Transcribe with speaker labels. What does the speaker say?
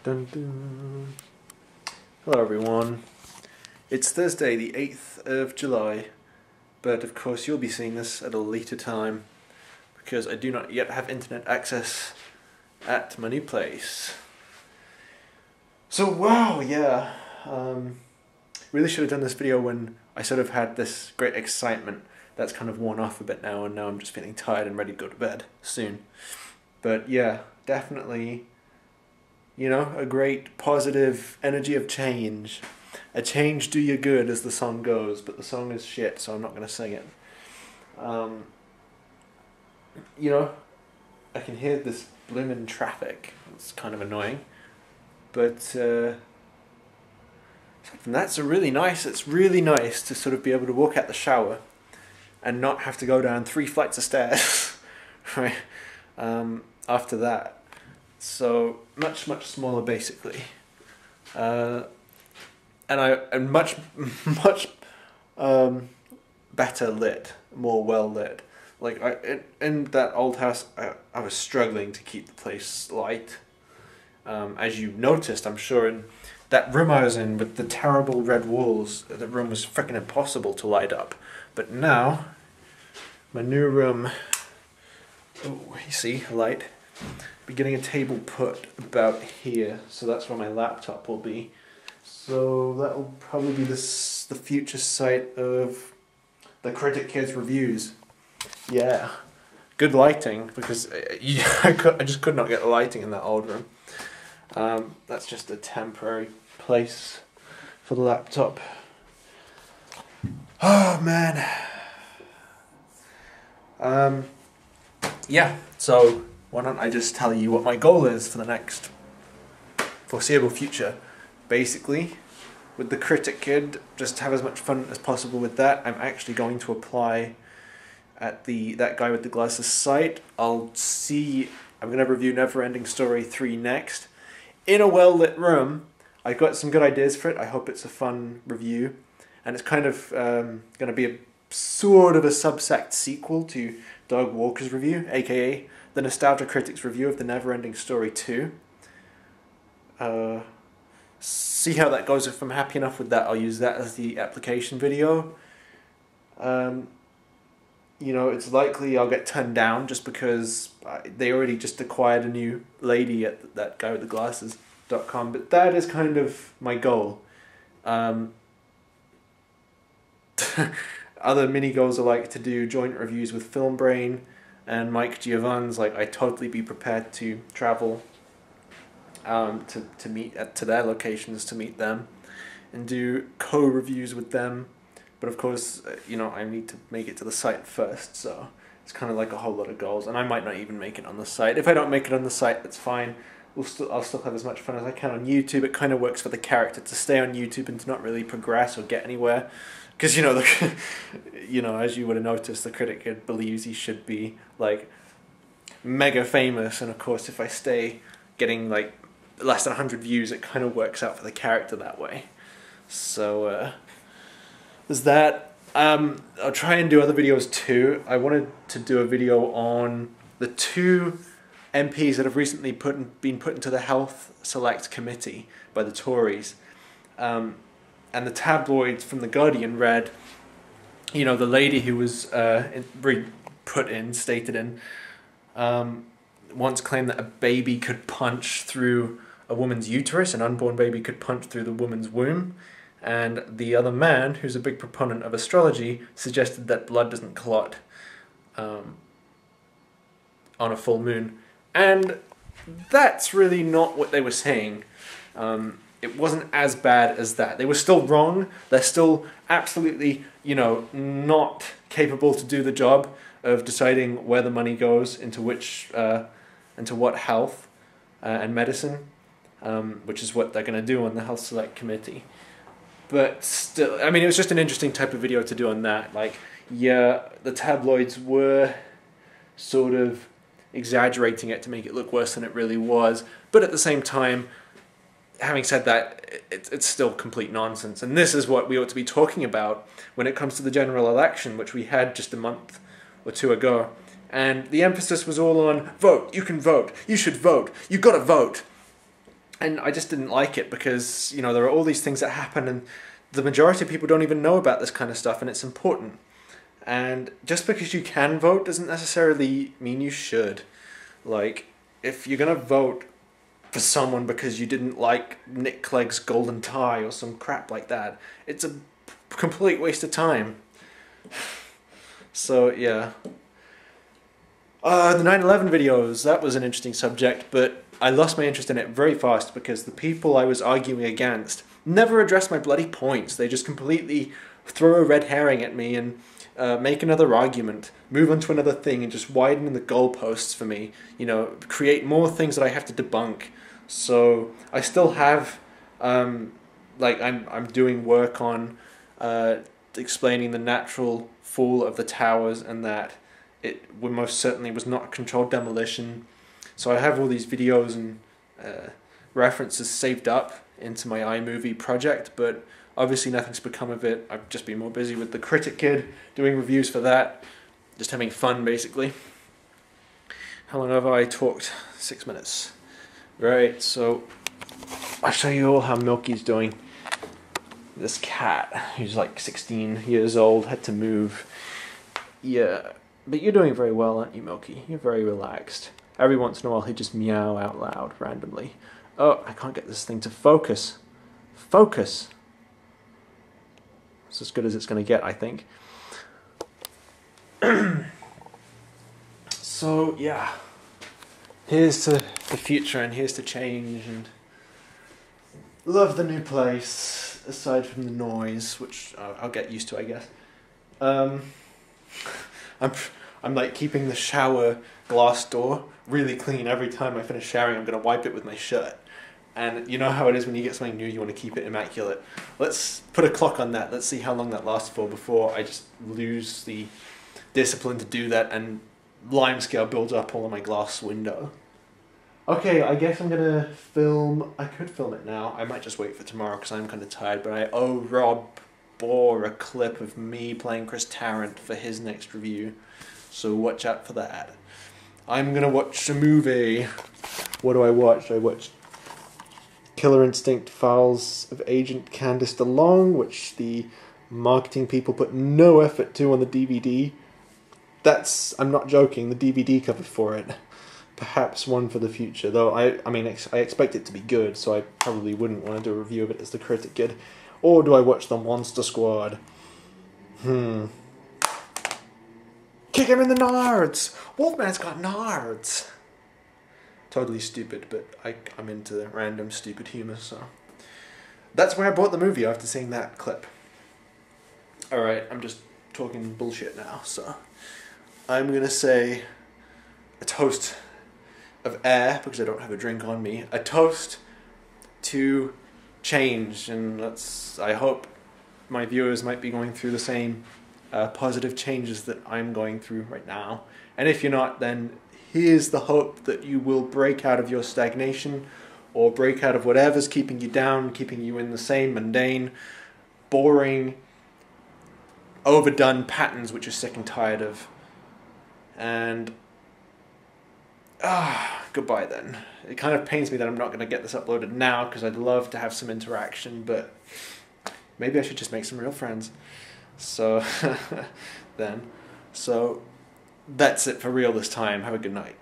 Speaker 1: Dun, dun. Hello everyone. It's Thursday the 8th of July, but of course you'll be seeing this at a later time because I do not yet have internet access at my new place. So wow, yeah, really should have done this video when I sort of had this great excitement that's kind of worn off a bit now, and now I'm just feeling tired and ready to go to bed soon. But yeah, definitely, you know, a great positive energy of change. A change do you good, as the song goes, but the song is shit, so I'm not going to sing it. You know, I can hear this blimmin' traffic. It's kind of annoying. But aside from that, it's really nice to sort of be able to walk out the shower and not have to go down 3 flights of stairs, right, after that. So much smaller basically, and much better lit, more well lit. Like in that old house, I was struggling to keep the place light. As you noticed, I'm sure, in that room I was in with the terrible red walls, the room was freaking impossible to light up. But now, my new room, oh, you see, light. Be getting a table put about here, so that's where my laptop will be. So that will probably be the future site of the Critic Kids reviews. Yeah, good lighting, because I just could not get the lighting in that old room. That's just a temporary place for the laptop. Oh man. Yeah, so why don't I just tell you what my goal is for the next foreseeable future. Basically, with the Critic Kid, just have as much fun as possible with that. I'm actually going to apply at That Guy with the Glasses site. I'm going to review Neverending Story 3 next. In a well-lit room. I've got some good ideas for it. I hope it's a fun review. And it's kind of going to be a sort of a subsect sequel to Doug Walker's review, aka the Nostalgia Critics review of the Neverending Story 2. See how that goes. If I'm happy enough with that, I'll use that as the application video. You know, it's likely I'll get turned down just because they already just acquired a new lady at That Guy with the Glasses.com, but that is kind of my goal. Other mini goals are like to do joint reviews with FilmBrain and Mike Giovan's. Like, I'd totally be prepared to travel to meet to their locations to meet them and do co-reviews with them. But of course, you know, I need to make it to the site first, so it's kind of like a whole lot of goals, and I might not even make it on the site. If I don't make it on the site, that's fine. I'll still have as much fun as I can on YouTube. It kind of works for the character to stay on YouTube and to not really progress or get anywhere. Because, you know, you know, as you would have noticed, the Critic Kid believes he should be, like, mega famous. And, of course, if I stay getting, like, less than 100 views, it kind of works out for the character that way. So, there's that. I'll try and do other videos, too. I wanted to do a video on the 2 MPs that have recently been put into the Health Select Committee by the Tories. And the tabloids from The Guardian read, you know, the lady who was stated in, once claimed that a baby could punch through a woman's uterus, an unborn baby could punch through the woman's womb, and the other man, who's a big proponent of astrology, suggested that blood doesn't clot on a full moon. And that's really not what they were saying. It wasn't as bad as that. They were still wrong. They're still absolutely, you know, not capable to do the job of deciding where the money goes into what health and medicine, which is what they're going to do on the Health Select Committee. But still, I mean, it was just an interesting type of video to do on that. Like, yeah, the tabloids were sort of exaggerating it to make it look worse than it really was, but at the same time, having said that, it's still complete nonsense. And this is what we ought to be talking about when it comes to the general election, which we had just a month or 2 ago. And the emphasis was all on vote, you can vote, you should vote, you gotta vote. And I just didn't like it because, you know, there are all these things that happen and the majority of people don't even know about this kind of stuff, and it's important. And just because you can vote doesn't necessarily mean you should. Like, if you're going to vote for someone because you didn't like Nick Clegg's golden tie or some crap like that, it's a complete waste of time. So, yeah. The 9/11 videos, that was an interesting subject, but I lost my interest in it very fast because the people I was arguing against never addressed my bloody points. They just completely throw a red herring at me and make another argument, move on to another thing, and just widen the goalposts for me. You know, create more things that I have to debunk. So I still have, like, I'm doing work on explaining the natural fall of the towers and that it most certainly was not a controlled demolition. So I have all these videos and references saved up into my iMovie project, but obviously nothing's become of it. I've just been more busy with The Critic Kid, doing reviews for that, just having fun basically. How long have I talked? 6 minutes. Right, so I'll show you all how Milky's doing. This cat, who's like 16 years old, had to move. Yeah, but you're doing very well, aren't you, Milky? You're very relaxed. Every once in a while he'd just meow out loud randomly. Oh, I can't get this thing to focus. Focus! It's as good as it's going to get, I think. So, yeah. Here's to the future and here's to change, and love the new place, aside from the noise, which I'll get used to, I guess. I'm like keeping the shower glass door really clean. Every time I finish showering, I'm going to wipe it with my shirt. And you know how it is when you get something new, you want to keep it immaculate. Let's put a clock on that. Let's see how long that lasts for before I just lose the discipline to do that and limescale builds up all on my glass window. Okay, I guess I'm going to film... I could film it now. I might just wait for tomorrow because I'm kind of tired, but I owe Rob Bohr a clip of me playing Chris Tarrant for his next review. So watch out for that. I'm going to watch a movie. What do I watch? I watched Killer Instinct Files of Agent Candice DeLong, which the marketing people put no effort to on the DVD. I'm not joking, the DVD cover for it. Perhaps one for the future, though I mean, I expect it to be good, so I probably wouldn't want to do a review of it as The Critic Kid. Or do I watch The Monster Squad? Kick him in the nards! Wolfman's got nards! Totally stupid, but I'm into random stupid humour, so... That's where I bought the movie after seeing that clip. Alright, I'm just talking bullshit now, so... I'm gonna say a toast of air, because I don't have a drink on me. A toast to change, and I hope my viewers might be going through the same positive changes that I'm going through right now. And if you're not, then here's the hope that you will break out of your stagnation, or break out of whatever's keeping you down, keeping you in the same mundane, boring, overdone patterns which you're sick and tired of. And goodbye then. It kind of pains me that I'm not going to get this uploaded now because I'd love to have some interaction, but maybe I should just make some real friends. So, so that's it for real this time. Have a good night.